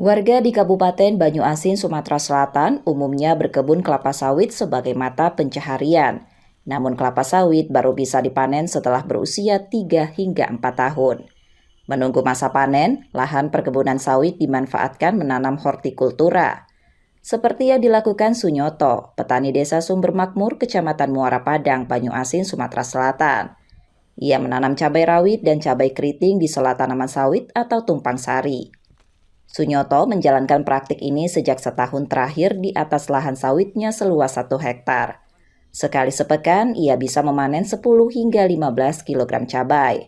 Warga di Kabupaten Banyuasin, Sumatera Selatan umumnya berkebun kelapa sawit sebagai mata pencaharian. Namun kelapa sawit baru bisa dipanen setelah berusia 3 hingga 4 tahun. Menunggu masa panen, lahan perkebunan sawit dimanfaatkan menanam hortikultura. Seperti yang dilakukan Sunyoto, petani desa Sumber Makmur, Kecamatan Muara Padang, Banyuasin, Sumatera Selatan. Ia menanam cabai rawit dan cabai keriting di sela tanaman sawit atau tumpang sari. Sunyoto menjalankan praktik ini sejak setahun terakhir di atas lahan sawitnya seluas 1 hektar. Sekali sepekan, ia bisa memanen 10 hingga 15 kg cabai.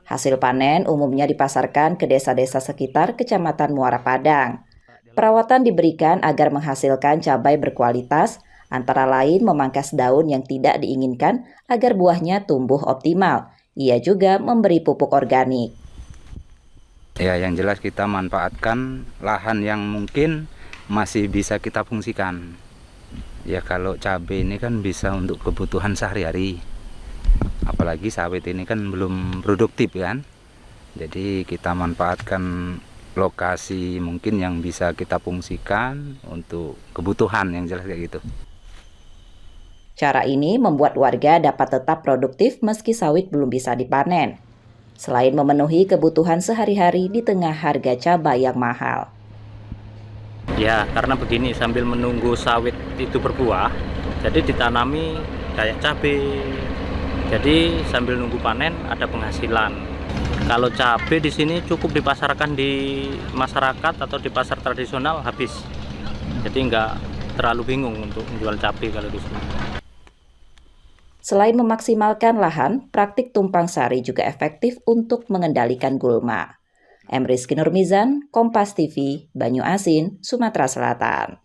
Hasil panen umumnya dipasarkan ke desa-desa sekitar Kecamatan Muara Padang. Perawatan diberikan agar menghasilkan cabai berkualitas, antara lain memangkas daun yang tidak diinginkan agar buahnya tumbuh optimal. Ia juga memberi pupuk organik. Ya, yang jelas kita manfaatkan lahan yang mungkin masih bisa kita fungsikan. Ya, kalau cabai ini kan bisa untuk kebutuhan sehari-hari. Apalagi sawit ini kan belum produktif kan. Jadi kita manfaatkan lokasi mungkin yang bisa kita fungsikan untuk kebutuhan, yang jelas kayak gitu. Cara ini membuat warga dapat tetap produktif meski sawit belum bisa dipanen. Selain memenuhi kebutuhan sehari-hari di tengah harga cabai yang mahal. Ya, karena begini, sambil menunggu sawit itu berbuah, jadi ditanami kayak cabai. Jadi sambil nunggu panen ada penghasilan. Kalau cabai di sini cukup dipasarkan di masyarakat atau di pasar tradisional habis. Jadi nggak terlalu bingung untuk menjual cabai kalau di sini. Selain memaksimalkan lahan, praktik tumpang sari juga efektif untuk mengendalikan gulma. M. Rizky Nurmizan, Kompas TV, Banyuasin, Sumatera Selatan.